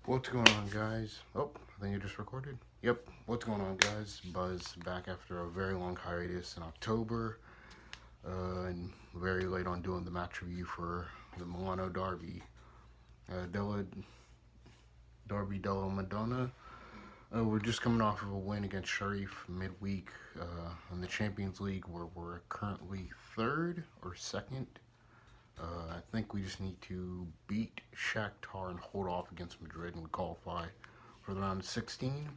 What's going on, guys? Oh, I think you just recorded. Yep. What's going on, guys? Buzz back after a very long hiatus in October, and very late on doing the match review for the Milano Derby. Della Della Madonna. We're just coming off of a win against Sharif midweek in the Champions League, where we're currently third or second. I think we just need to beat Shakhtar and hold off against Madrid and qualify for the round of 16,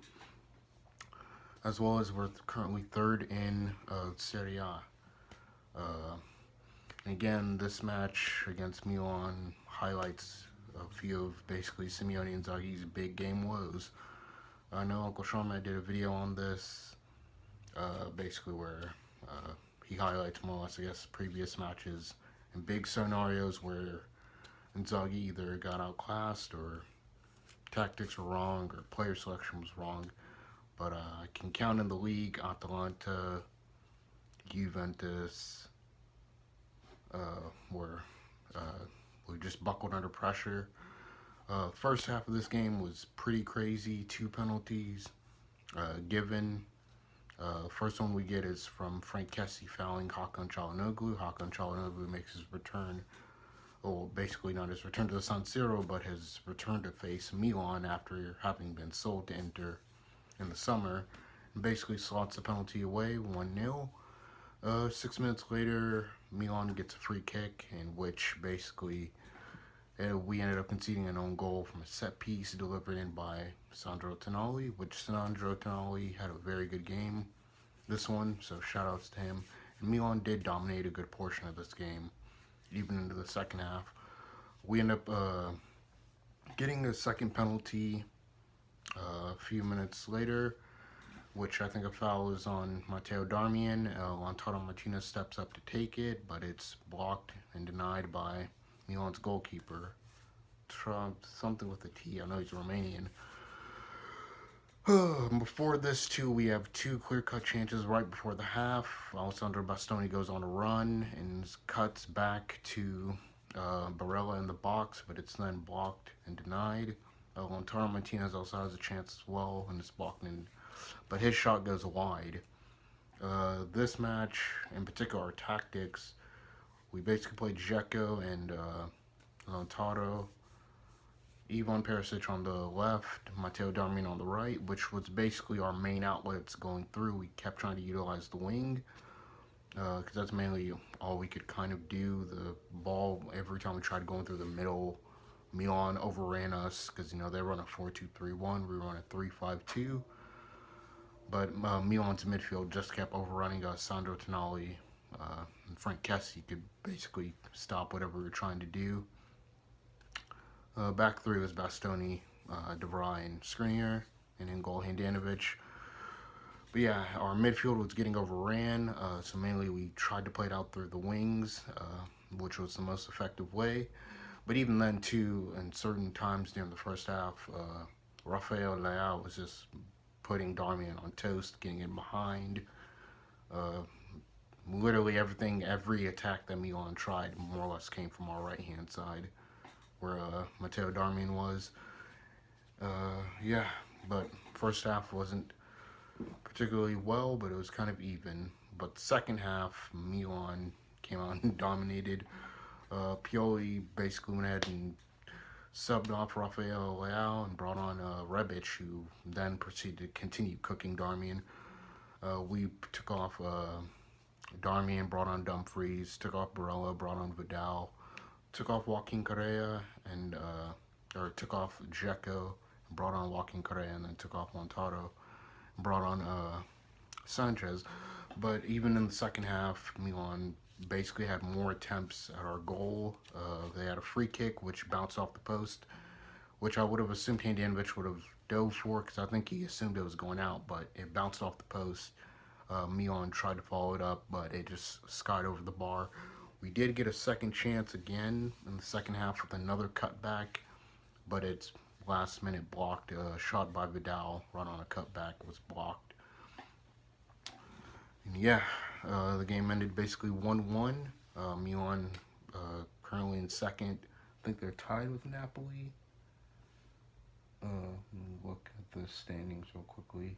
as well as we're currently third in Serie A. Again, this match against Milan highlights a few of basically Simeone and Inzaghi's big game woes. I know Uncle Sean did a video on this, basically where he highlights more or less, I guess, previous matches and big scenarios where Inzaghi either got outclassed or tactics were wrong or player selection was wrong. But I can count in the league Atalanta, Juventus, where we just buckled under pressure. First half of this game was pretty crazy. 2 penalties given. First one we get is from Frank Kessie fouling Hakan Çalhanoğlu. Hakan Çalhanoğlu makes his return, well, basically not his return to the San Siro, but his return to face Milan after having been sold to Inter in the summer, and basically slots the penalty away, 1-0. 6 minutes later, Milan gets a free kick, in which basically we ended up conceding an own goal from a set piece delivered in by Sandro Tonali, which Sandro Tonali had a very good game this one, so shout outs to him. And Milan did dominate a good portion of this game, even into the second half. We end up getting a second penalty a few minutes later, which I think a foul is on Matteo Darmian. Lautaro Martinez steps up to take it, but it's blocked and denied by Milan's goalkeeper. Something with a T. I know he's Romanian. Before this, too, we have 2 clear-cut chances right before the half. Alessandro Bastoni goes on a run and cuts back to Barella in the box, but it's then blocked and denied. Lautaro Martinez also has a chance as well, and it's blocked, but his shot goes wide. This match, in particular, our tactics, we basically played Dzeko and Lautaro, Ivan Perisic on the left, Matteo Darmian on the right, which was basically our main outlets going through. We kept trying to utilize the wing, because that's mainly all we could kind of do. The ball, every time we tried going through the middle, Milan overran us, because, they run a 4-2-3-1, we run a 3-5-2. But Milan's midfield just kept overrunning us. Sandro Tonali and Frank Kessie could basically stop whatever we were trying to do. Back 3 was Bastoni, De Vrij, and Skriniar, and in goal Handanovic. But yeah, our midfield was getting overran, so mainly we tried to play it out through the wings, which was the most effective way. But even then, too, in certain times during the first half, Rafael Leao was just putting Darmian on toast, getting in behind. Literally every attack that Milan tried more or less came from our right-hand side, where Matteo Darmian was. Yeah, but first half wasn't particularly well, but it was kind of even. But the second half, Milan came out and dominated. Pioli basically went ahead and subbed off Rafael Leao and brought on Rebic, who then proceeded to continue cooking Darmian. We took off Darmian, brought on Dumfries, took off Barella, brought on Vidal, took off Joaquin Correa, and took off Dzeko, brought on Joaquin Correa, and then took off Lautaro, brought on Sanchez. But even in the second half, Milan basically had more attempts at our goal. They had a free kick, which bounced off the post, which I would have assumed Handanovic would have dove for, because I think he assumed it was going out, but it bounced off the post. Milan tried to follow it up, but it just skied over the bar. We did get a second chance again in the second half with another cutback, but it's last minute blocked. Shot by Vidal, run on a cutback, was blocked. And yeah, the game ended basically 1-1. Milan currently in second. I think they're tied with Napoli. Let me look at the standings real quickly.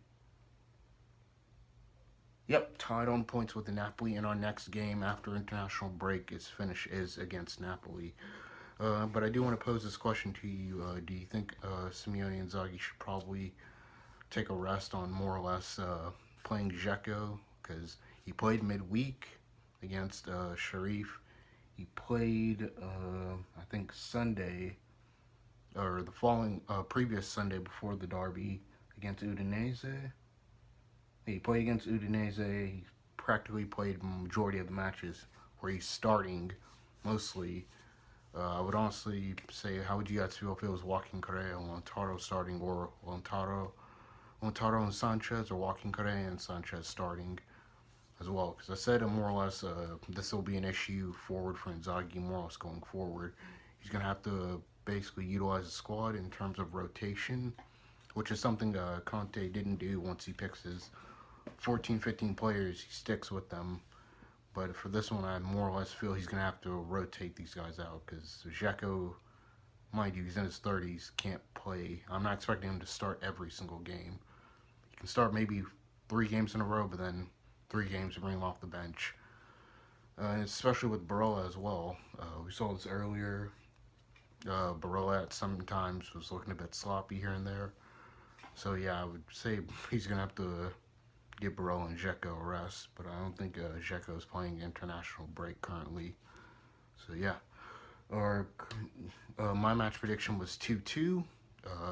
Yep, tied on points with the Napoli, and our next game after international break is against Napoli. But I do want to pose this question to you. Do you think Simeone Inzaghi should probably take a rest on more or less playing Dzeko? Because he played midweek against Sharif. He played, I think, Sunday, or the following, previous Sunday before the derby against Udinese. He played against Udinese. He practically played majority of the matches where he's starting mostly. I would honestly say, how would you guys feel if it was Joaquin Correa and Lautaro starting, or Lautaro and Sanchez, or Joaquin Correa and Sanchez starting as well? Because I said more or less this will be an issue forward for Inzaghi more or less going forward. He's going to have to basically utilize the squad in terms of rotation, which is something Conte didn't do once he picks his 14, 15 players. He sticks with them. But for this one, I more or less feel he's going to have to rotate these guys out, because Dzeko, mind you, he's in his 30s, can't play. I'm not expecting him to start every single game. He can start maybe 3 games in a row, but then 3 games to bring him off the bench. And especially with Barella as well. We saw this earlier. Barella at sometimes was looking a bit sloppy here and there. So yeah, I would say he's going to have to give Barella and Dzeko a rest, but I don't think Dzeko is playing international break currently. So yeah, my match prediction was 2-2.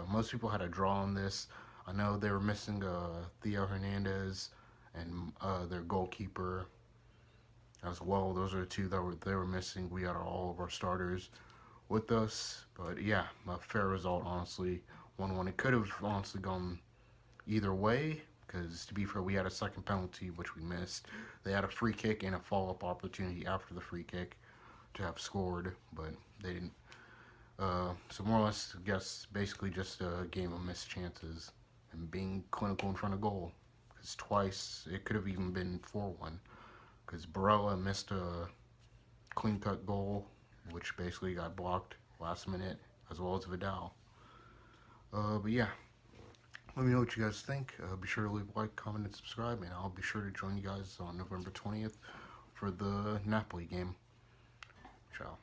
Most people had a draw on this. I know they were missing Theo Hernandez and their goalkeeper as well. Those are the two that they were missing. We had all of our starters with us, but yeah, a fair result, honestly. 1-1. It could have honestly gone either way, because to be fair, we had a second penalty which we missed. They had a free kick and a follow-up opportunity after the free kick to have scored, but they didn't. So more or less, I guess, basically just a game of missed chances and being clinical in front of goal. Because twice, it could have even been 4-1. Because Barella missed a clean-cut goal, which basically got blocked last minute, as well as Vidal. But yeah. Let me know what you guys think. Be sure to leave a like, comment, and subscribe, and I'll be sure to join you guys on November 20th for the Napoli game. Ciao.